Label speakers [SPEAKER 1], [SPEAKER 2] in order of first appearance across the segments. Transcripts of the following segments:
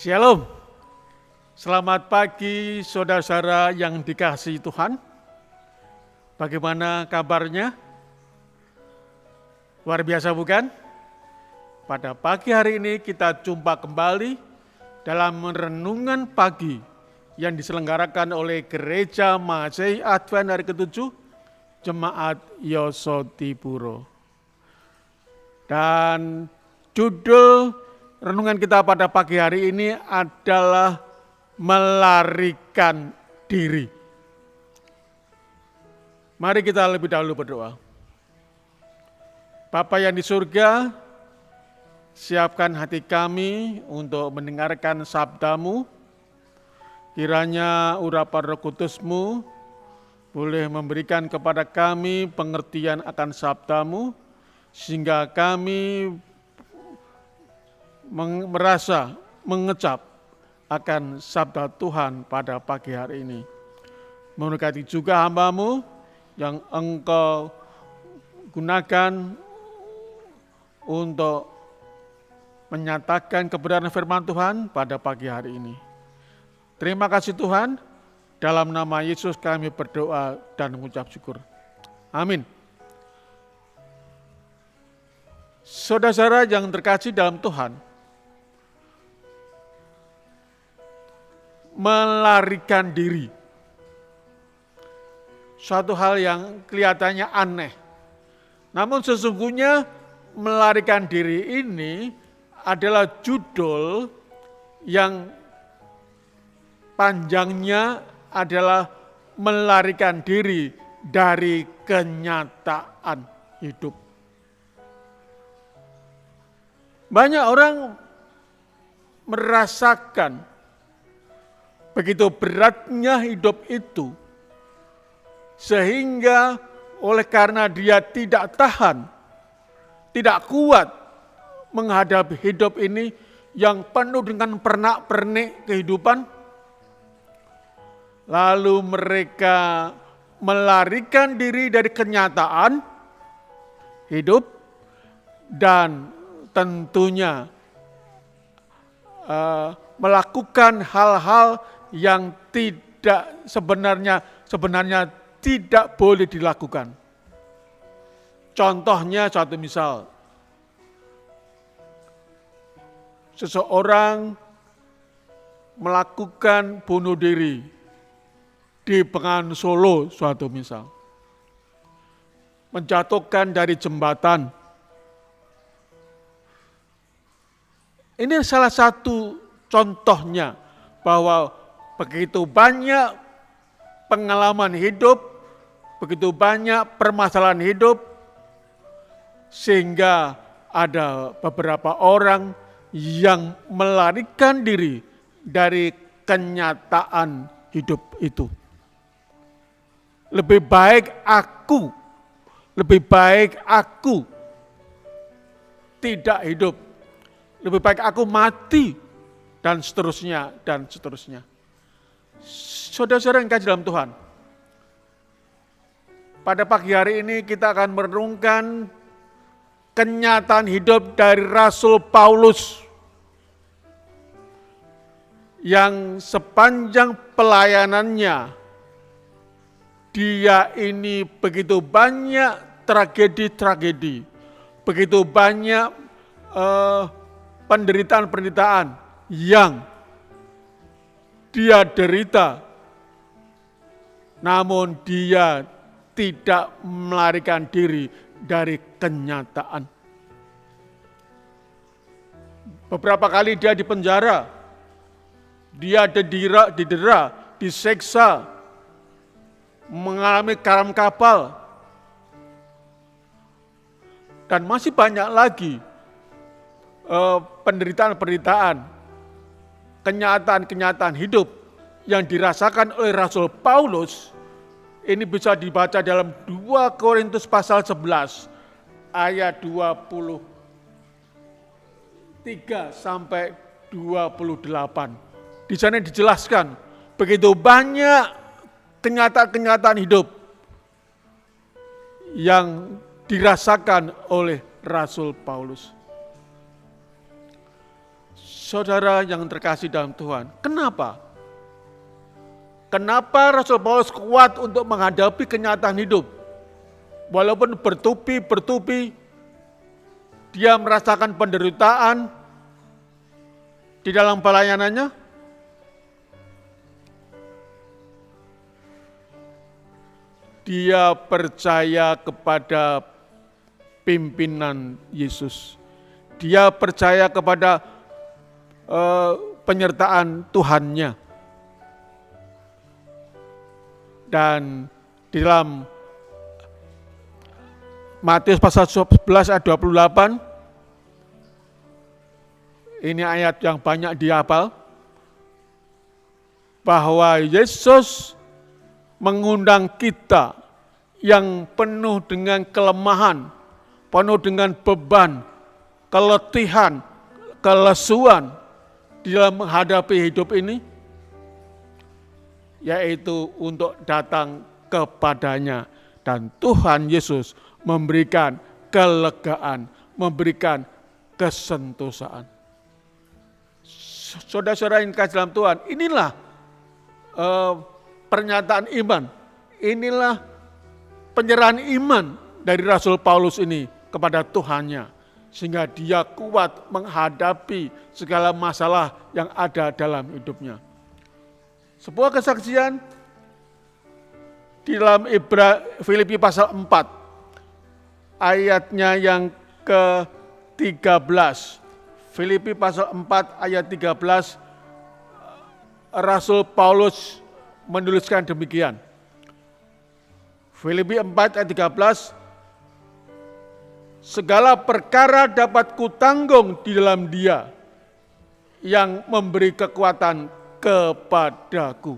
[SPEAKER 1] Shalom, selamat pagi saudara-saudara yang dikasihi Tuhan. Bagaimana kabarnya? Luar biasa bukan? Pada pagi hari ini kita jumpa kembali dalam renungan pagi yang diselenggarakan oleh Gereja Masehi Advent hari ke-7, Jemaat Yosodipuro. Dan judul renungan kita pada pagi hari ini adalah melarikan diri. Mari kita lebih dahulu berdoa. Bapa yang di surga, siapkan hati kami untuk mendengarkan sabda-Mu. Kiranya urapan Roh Kudus-Mu boleh memberikan kepada kami pengertian akan sabda-Mu, sehingga kami merasa mengecap akan sabda Tuhan pada pagi hari ini. Memberkati juga hamba-Mu yang Engkau gunakan untuk menyatakan kebenaran firman Tuhan pada pagi hari ini. Terima kasih Tuhan, dalam nama Yesus kami berdoa dan mengucap syukur. Amin. Saudara-saudara yang terkasih dalam Tuhan, melarikan diri. Suatu hal yang kelihatannya aneh. Namun sesungguhnya melarikan diri ini adalah judul yang panjangnya adalah melarikan diri dari kenyataan hidup. Banyak orang merasakan begitu beratnya hidup itu, sehingga oleh karena dia tidak tahan, tidak kuat menghadapi hidup ini yang penuh dengan pernak-pernik kehidupan, lalu mereka melarikan diri dari kenyataan hidup dan tentunya melakukan hal-hal yang sebenarnya tidak boleh dilakukan. Contohnya satu misal, seseorang melakukan bunuh diri di Bengawan Solo, suatu misal, menjatuhkan dari jembatan. Ini salah satu contohnya bahwa begitu banyak pengalaman hidup, begitu banyak permasalahan hidup, sehingga ada beberapa orang yang melarikan diri dari kenyataan hidup itu. Lebih baik aku tidak hidup, lebih baik aku mati, dan seterusnya, dan seterusnya. Saudara-saudara yang kasih dalam Tuhan, pada pagi hari ini kita akan merenungkan kenyataan hidup dari Rasul Paulus yang sepanjang pelayanannya dia ini begitu banyak tragedi-tragedi, begitu banyak penderitaan-penderitaan yang dia derita, namun dia tidak melarikan diri dari kenyataan. Beberapa kali dia dipenjara, dia didera, diseksa, mengalami karam kapal, dan masih banyak lagi penderitaan-penderitaan, kenyataan-kenyataan hidup yang dirasakan oleh Rasul Paulus. Ini bisa dibaca dalam 2 Korintus pasal 11 ayat 23 sampai 28. Di sana dijelaskan begitu banyak kenyataan-kenyataan hidup yang dirasakan oleh Rasul Paulus. Saudara yang terkasih dalam Tuhan, kenapa? Kenapa Rasul Paulus kuat untuk menghadapi kenyataan hidup? Walaupun bertubi-tubi, dia merasakan penderitaan di dalam pelayanannya. Dia percaya kepada pimpinan Yesus. Dia percaya kepada penyertaan Tuhannya. Dan di dalam Matius pasal 11 ayat 28, ini ayat yang banyak dihafal, bahwa Yesus mengundang kita yang penuh dengan kelemahan, penuh dengan beban, keletihan, kelesuan di dalam menghadapi hidup ini, yaitu untuk datang kepadanya. Dan Tuhan Yesus memberikan kelegaan, memberikan kesentosaan. Saudara-saudara yang dikasihi dalam Tuhan, inilah pernyataan iman, inilah penyerahan iman dari Rasul Paulus ini kepada Tuhannya, sehingga dia kuat menghadapi segala masalah yang ada dalam hidupnya. Sebuah kesaksian di dalam Filipi pasal 4, ayatnya yang ke-13. Filipi pasal 4 ayat 13, Rasul Paulus menuliskan demikian. Filipi 4 ayat 13, segala perkara dapat kutanggung di dalam Dia yang memberi kekuatan kepadaku.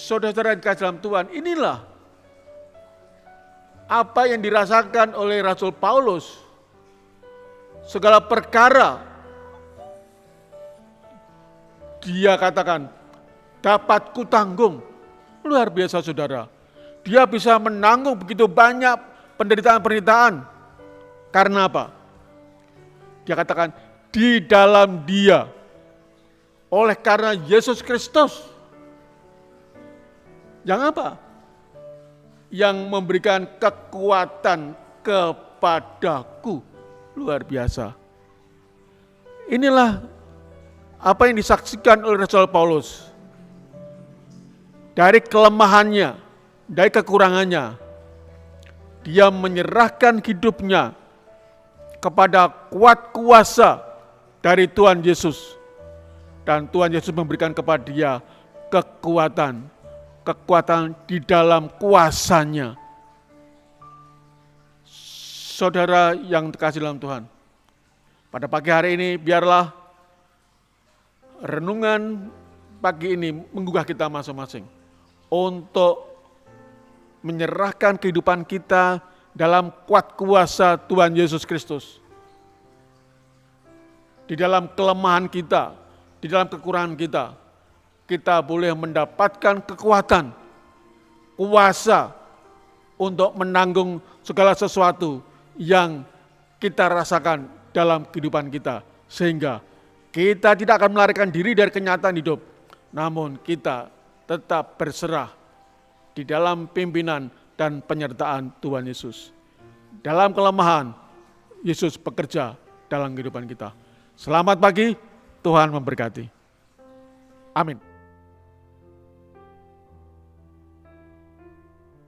[SPEAKER 1] Saudara-saudara yang dikasihi dalam Tuhan, inilah apa yang dirasakan oleh Rasul Paulus. Segala perkara dia katakan dapat kutanggung. Luar biasa saudara. Dia bisa menanggung begitu banyak penderitaan-penderitaan. Karena apa? Dia katakan di dalam Dia. Oleh karena Yesus Kristus. Yang apa? Yang memberikan kekuatan kepadaku. Luar biasa. Inilah apa yang disaksikan oleh Rasul Paulus. Dari kelemahannya, dari kekurangannya, dia menyerahkan hidupnya kepada kuat kuasa dari Tuhan Yesus. Dan Tuhan Yesus memberikan kepada dia kekuatan di dalam kuasanya. Saudara yang terkasih dalam Tuhan, pada pagi hari ini biarlah renungan pagi ini menggugah kita masing-masing untuk menyerahkan kehidupan kita dalam kuat kuasa Tuhan Yesus Kristus. Di dalam kelemahan kita, di dalam kekurangan kita boleh mendapatkan kekuatan, kuasa untuk menanggung segala sesuatu yang kita rasakan dalam kehidupan kita. Sehingga kita tidak akan melarikan diri dari kenyataan hidup, namun kita tetap berserah di dalam pimpinan dan penyertaan Tuhan Yesus. Dalam kelemahan, Yesus bekerja dalam kehidupan kita. Selamat pagi, Tuhan memberkati. Amin.